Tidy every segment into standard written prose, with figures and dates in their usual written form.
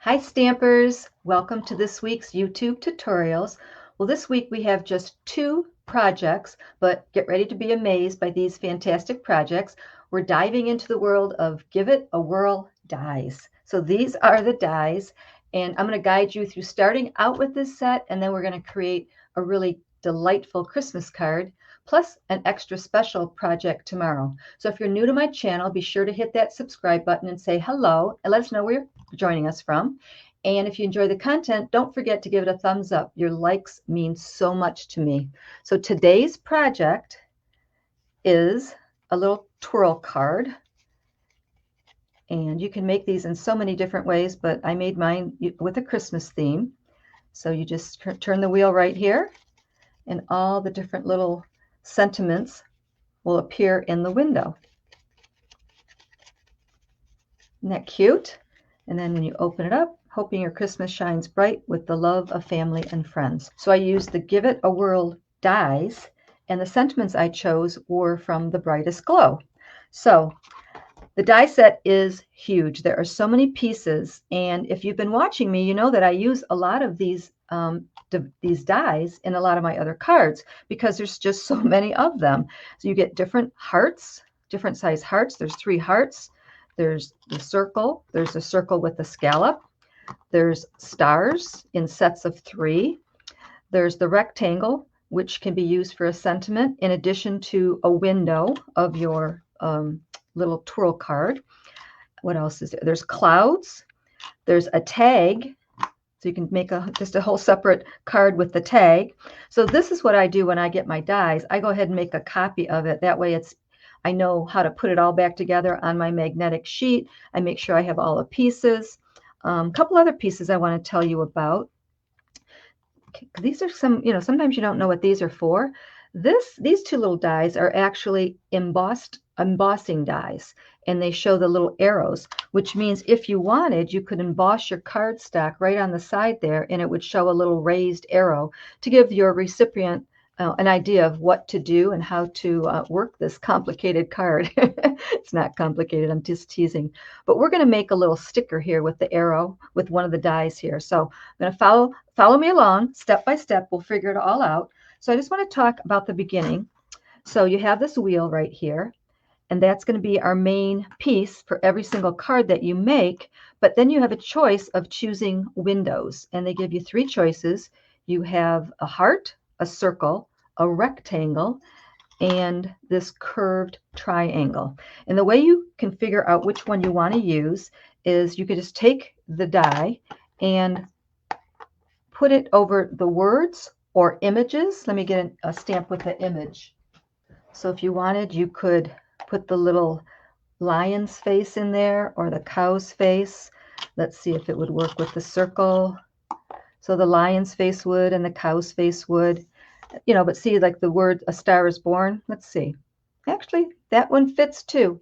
Hi Stampers, welcome to this week's YouTube tutorials. Well, this week we have just two projects, but get ready to be amazed by these fantastic projects. We're diving into the world of Give It a Whirl dies. So these are the dies, and I'm going to guide you through starting out with this set, and then we're going to create a really delightful Christmas card, plus an extra special project tomorrow. So if you're new to my channel, be sure to hit that subscribe button and say hello, and let us know where you're joining us from. And if you enjoy the content, don't forget to give it a thumbs up. Your likes mean so much to me. So today's project is a little twirl card. And you can make these in so many different ways, but I made mine with a Christmas theme. So you just turn the wheel right here, and all the different little sentiments will appear in the window. Isn't that cute? And then when you open it up, hoping your Christmas shines bright with the love of family and friends. So I used the Give It a Whirl dies, and the sentiments I chose were from the Brightest Glow. So the die set is huge. There are so many pieces, and if you've been watching me, you know that I use a lot of these dies in a lot of my other cards because there's just so many of them. So you get different hearts, different size hearts. There's 3 hearts. There's the circle. There's a circle with the scallop. There's stars in sets of 3. There's the rectangle, which can be used for a sentiment in addition to a window of your little twirl card. What else is there? There's clouds. There's a tag. So you can make just a whole separate card with the tag. So this is what I do when I get my dies. I go ahead and make a copy of it. That way I know how to put it all back together on my magnetic sheet. I make sure I have all the pieces. A couple other pieces I want to tell you about. These are some, sometimes you don't know what these are for. These 2 little dies are actually embossing dies, and they show the little arrows, which means if you wanted, you could emboss your cardstock right on the side there, and it would show a little raised arrow to give your recipient an idea of what to do and how to work this complicated card. It's not complicated, I'm just teasing. But we're going to make a little sticker here with the arrow with one of the dies here. So I'm going to follow me along step by step. We'll figure it all out. So I just want to talk about the beginning. So you have this wheel right here, and that's going to be our main piece for every single card that you make. But then you have a choice of choosing windows, and they give you 3 choices. You have a heart, a circle, a rectangle, and this curved triangle. And the way you can figure out which one you want to use is you could just take the die and put it over the words or images. Let me get a stamp with the image. So if you wanted, you could put the little lion's face in there or the cow's face. Let's see if it would work with the circle. So the lion's face would and the cow's face would, but see, like the word A Star is Born. Let's see. Actually, that one fits too.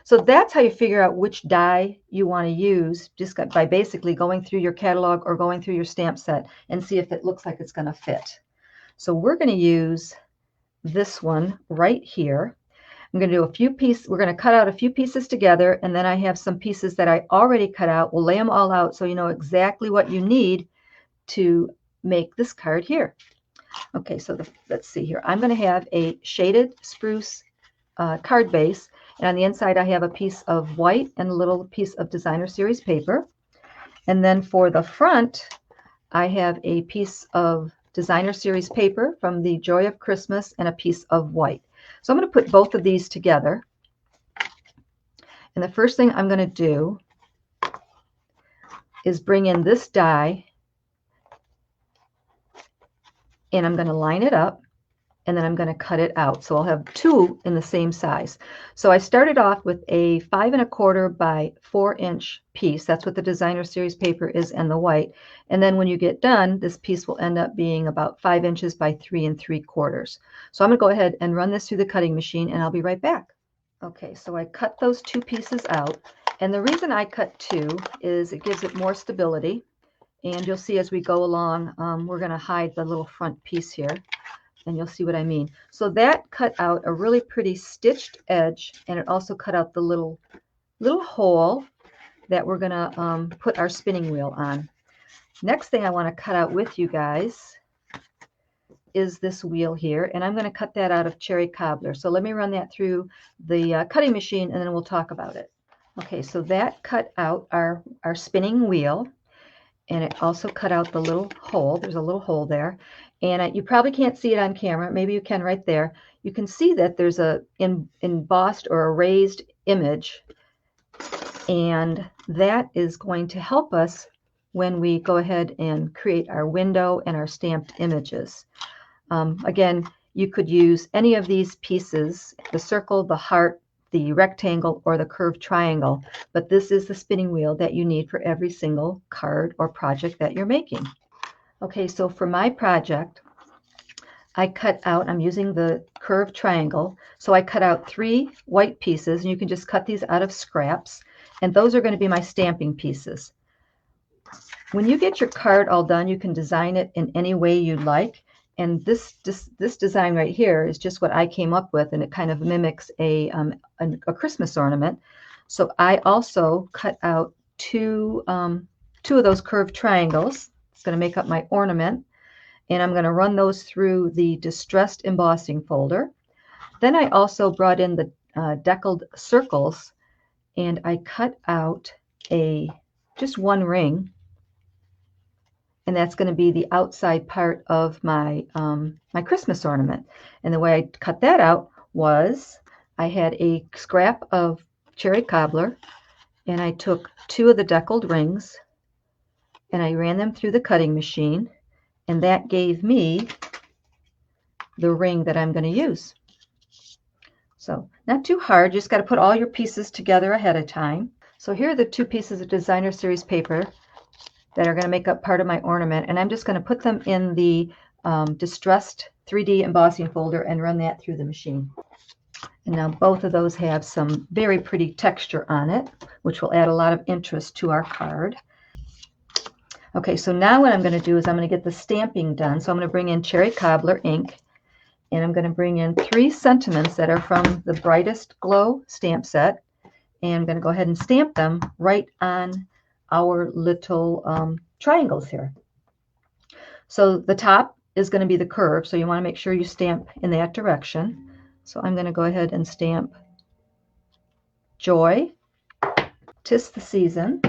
So that's how you figure out which die you want to use, just by basically going through your catalog or going through your stamp set and see if it looks like it's going to fit. So we're going to use this one right here. I'm going to do a few pieces. We're going to cut out a few pieces together, and then I have some pieces that I already cut out. We'll lay them all out so you know exactly what you need to make this card here. Okay, so let's see here. I'm going to have a shaded spruce card base, and on the inside I have a piece of white and a little piece of designer series paper. And then for the front, I have a piece of designer series paper from the Joy of Christmas and a piece of white. So I'm going to put both of these together. And the first thing I'm going to do is bring in this die, and I'm going to line it up, and then I'm going to cut it out. So I'll have 2 in the same size. So I started off with a 5 1/4 by 4-inch piece. That's what the designer series paper is, and the white. And then when you get done, this piece will end up being about 5 inches by 3 3/4. So I'm going to go ahead and run this through the cutting machine, and I'll be right back. Okay, so I cut those 2 pieces out. And the reason I cut 2 is it gives it more stability. And you'll see as we go along, we're going to hide the little front piece here, and you'll see what I mean. So that cut out a really pretty stitched edge, and it also cut out the little hole that we're going to put our spinning wheel on. Next thing I want to cut out with you guys is this wheel here, and I'm going to cut that out of cherry cobbler. So let me run that through the cutting machine, and then we'll talk about it. Okay, so that cut out our spinning wheel, and it also cut out the little hole. There's a little hole there, and you probably can't see it on camera. Maybe you can right there. You can see that there's a embossed or a raised image, and that is going to help us when we go ahead and create our window and our stamped images. Again, you could use any of these pieces, the circle, the heart, the rectangle, or the curved triangle, but this is the spinning wheel that you need for every single card or project that you're making. Okay, so for my project, I cut out, I'm using the curved triangle, so I cut out 3 white pieces, and you can just cut these out of scraps, and those are going to be my stamping pieces. When you get your card all done, you can design it in any way you'd like. And this design right here is just what I came up with, and it kind of mimics a Christmas ornament. So I also cut out two of those curved triangles. It's going to make up my ornament, and I'm going to run those through the distressed embossing folder. Then I also brought in the deckled circles, and I cut out just one ring. And that's going to be the outside part of my my Christmas ornament. And the way I cut that out was I had a scrap of cherry cobbler, and I took 2 of the deckled rings, and I ran them through the cutting machine, and that gave me the ring that I'm going to use. So not too hard, you just got to put all your pieces together ahead of time. So here are the 2 pieces of designer series paper that are going to make up part of my ornament, and I'm just going to put them in the distressed 3D embossing folder and run that through the machine. And now both of those have some very pretty texture on it, which will add a lot of interest to our card. Okay, so now what I'm going to do is I'm going to get the stamping done. So I'm going to bring in cherry cobbler ink, and I'm going to bring in 3 sentiments that are from the Brightest Glow stamp set, and I'm going to go ahead and stamp them right on our little triangles here. So the top is going to be the curve, so you want to make sure you stamp in that direction. So I'm going to go ahead and stamp Joy, 'Tis the Season,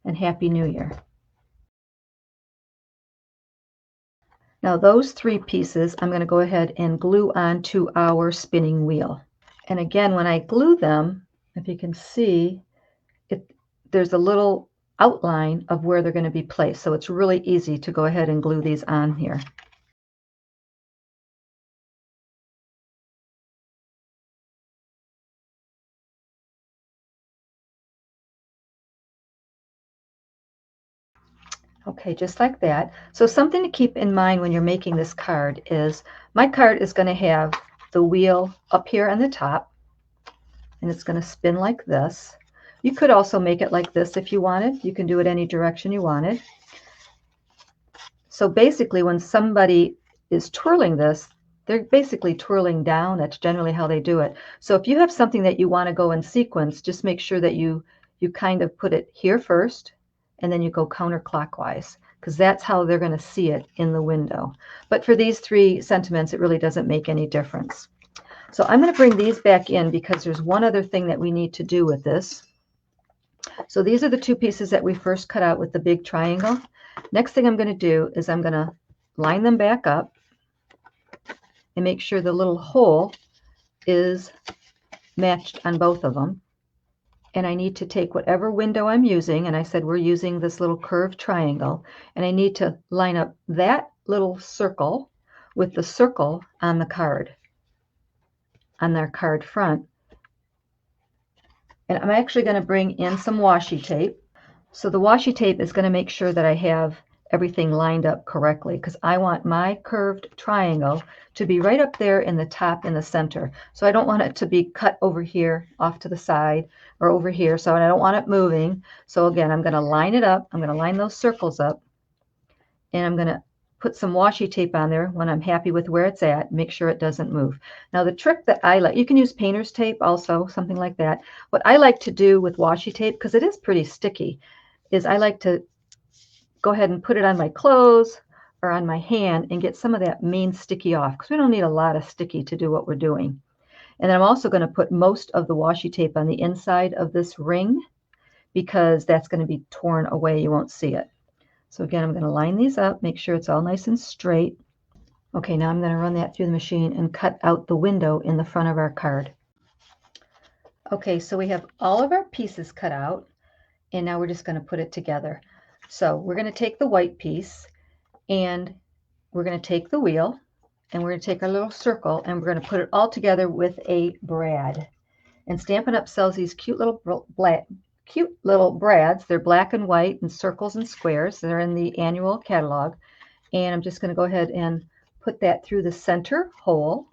and Happy New Year. Now those 3 pieces I'm going to go ahead and glue onto our spinning wheel. And again, when I glue them, if you can see, there's a little outline of where they're going to be placed. So it's really easy to go ahead and glue these on here. Okay, just like that. So something to keep in mind when you're making this card is my card is going to have the wheel up here on the top, and it's going to spin like this. You could also make it like this if you wanted. You can do it any direction you wanted. So basically when somebody is twirling this, they're basically twirling down. That's generally how they do it. So if you have something that you want to go in sequence, just make sure that you kind of put it here first, and then you go counterclockwise, because that's how they're going to see it in the window. But for these 3 sentiments, it really doesn't make any difference. So I'm going to bring these back in because there's one other thing that we need to do with this. So these are the 2 pieces that we first cut out with the big triangle. Next thing I'm going to do is I'm going to line them back up and make sure the little hole is matched on both of them. And I need to take whatever window I'm using, and I said we're using this little curved triangle, and I need to line up that little circle with the circle on the card, on their card front. And I'm actually going to bring in some washi tape. So the washi tape is going to make sure that I have everything lined up correctly, because I want my curved triangle to be right up there in the top in the center. So I don't want it to be cut over here off to the side or over here. So I don't want it moving. So again, I'm going to line it up. I'm going to line those circles up, and I'm going to put some washi tape on there when I'm happy with where it's at, make sure it doesn't move. Now the trick that I like, you can use painter's tape also, something like that. What I like to do with washi tape, because it is pretty sticky, is I like to go ahead and put it on my clothes or on my hand and get some of that main sticky off, because we don't need a lot of sticky to do what we're doing. And then I'm also going to put most of the washi tape on the inside of this ring, because that's going to be torn away. You won't see it. So again, I'm going to line these up, make sure it's all nice and straight. Okay, now I'm going to run that through the machine and cut out the window in the front of our card. Okay, so we have all of our pieces cut out, and now we're just going to put it together. So we're going to take the white piece, and we're going to take the wheel, and we're going to take our little circle, and we're going to put it all together with a brad. And Stampin' Up! Sells these cute little brads. They're black and white and circles and squares. They're in the annual catalog. And I'm just going to go ahead and put that through the center hole.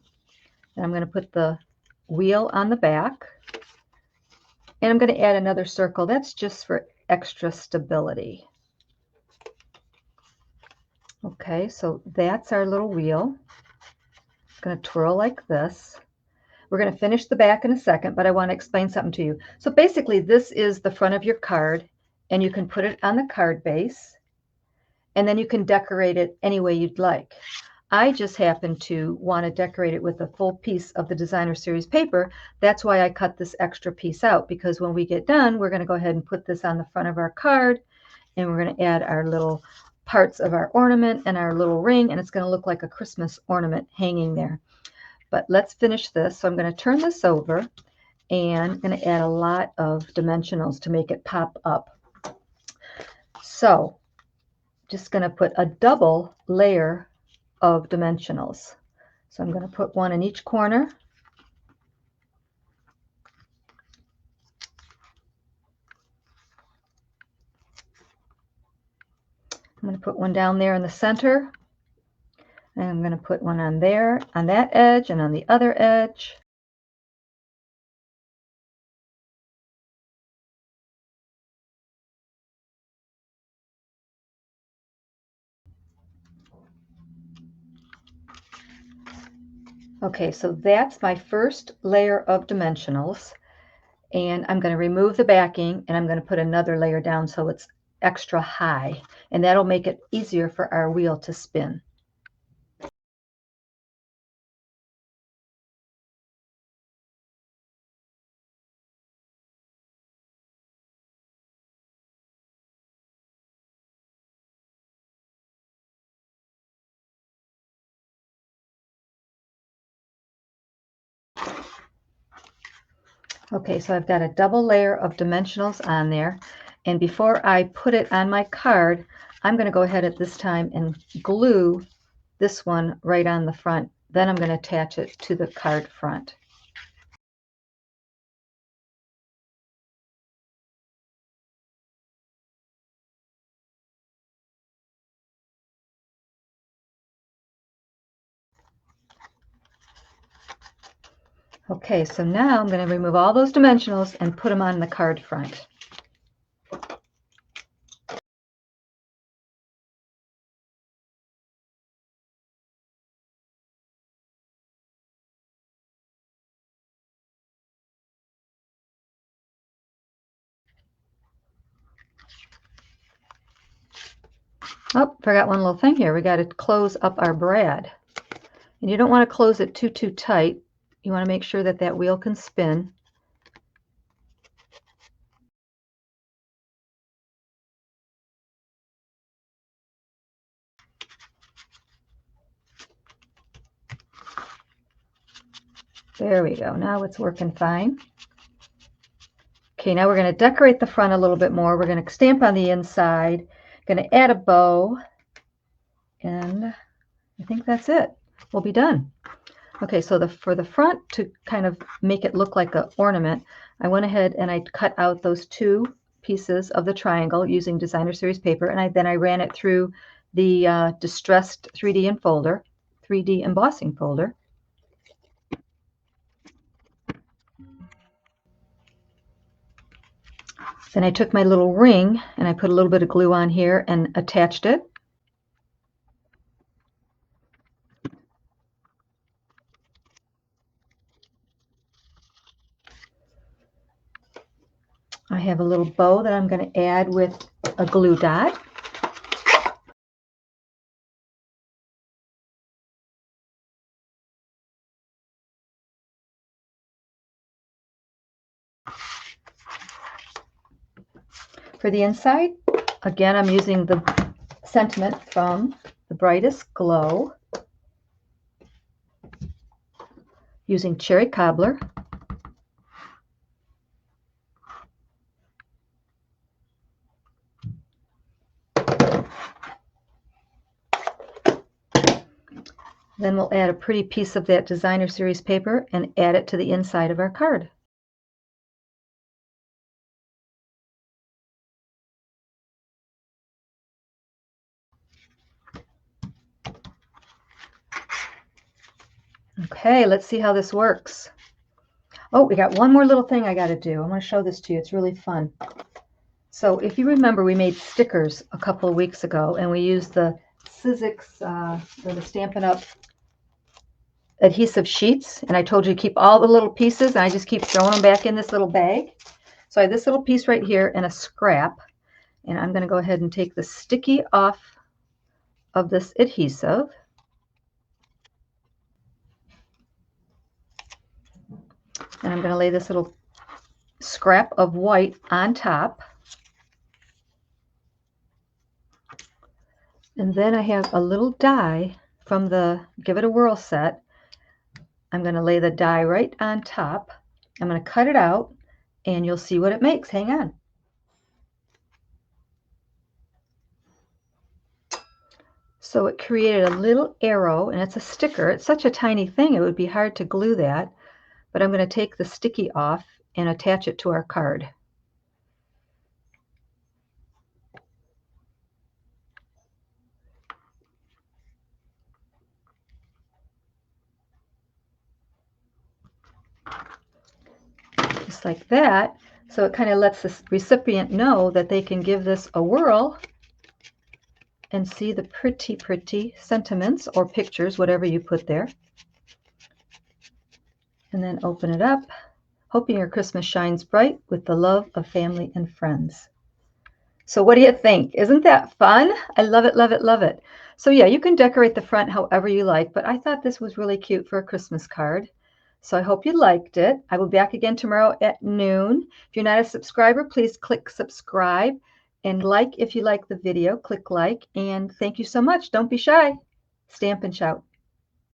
And I'm going to put the wheel on the back. And I'm going to add another circle. That's just for extra stability. Okay, so that's our little wheel. It's going to twirl like this. We're going to finish the back in a second, but I want to explain something to you. So basically, this is the front of your card, and you can put it on the card base, and then you can decorate it any way you'd like. I just happen to want to decorate it with a full piece of the Designer Series paper. That's why I cut this extra piece out, because when we get done, we're going to go ahead and put this on the front of our card, and we're going to add our little parts of our ornament and our little ring, and it's going to look like a Christmas ornament hanging there. But let's finish this. So I'm going to turn this over, and I'm going to add a lot of dimensionals to make it pop up. So just going to put a double layer of dimensionals. So I'm going to put one in each corner. I'm going to put one down there in the center. And I'm going to put one on there, on that edge, and on the other edge. Okay, so that's my first layer of dimensionals. And I'm going to remove the backing, and I'm going to put another layer down so it's extra high. And that'll make it easier for our wheel to spin. Okay, so I've got a double layer of dimensionals on there, and before I put it on my card, I'm going to go ahead at this time and glue this one right on the front. Then I'm going to attach it to the card front. Okay, so now I'm going to remove all those dimensionals and put them on the card front. Oh, forgot one little thing here. We got to close up our brad. And you don't want to close it too tight. You want to make sure that that wheel can spin. There we go. Now it's working fine. Okay, now we're going to decorate the front a little bit more. We're going to stamp on the inside. Going to add a bow. And I think that's it. We'll be done. Okay, so for the front, to kind of make it look like an ornament, I went ahead and I cut out those two pieces of the triangle using Designer Series paper, and then I ran it through the distressed 3D embossing folder. Then I took my little ring and I put a little bit of glue on here and attached it. I have a little bow that I'm going to add with a glue dot. For the inside, again, I'm using the sentiment from The Brightest Glow, using cherry cobbler. Then we'll add a pretty piece of that designer series paper and add it to the inside of our card. Okay, let's see how this works. Oh, we got one more little thing I got to do. I want to show this to you. It's really fun. So if you remember, we made stickers a couple of weeks ago, and we used the Sizzix, or the Stampin' Up! Adhesive sheets, and I told you to keep all the little pieces, and I just keep throwing them back in this little bag. So I have this little piece right here and a scrap, and I'm going to go ahead and take the sticky off of this adhesive. And I'm going to lay this little scrap of white on top. And then I have a little die from the Give It a Whirl set. I'm going to lay the die right on top. I'm going to cut it out, and you'll see what it makes. Hang on. So it created a little arrow, and it's a sticker. It's such a tiny thing, it would be hard to glue that. But I'm going to take the sticky off and attach it to our card. Just like that. So it kind of lets the recipient know that they can give this a whirl and see the pretty, pretty sentiments or pictures, whatever you put there. And then open it up, hoping your Christmas shines bright with the love of family and friends. So what do you think? Isn't that fun? I love it, love it, love it. So yeah, you can decorate the front however you like, but I thought this was really cute for a Christmas card. So I hope you liked it. I will be back again tomorrow at noon. If you're not a subscriber, please click subscribe, and like if you like the video, click like, and thank you so much. Don't be shy. Stamp and shout.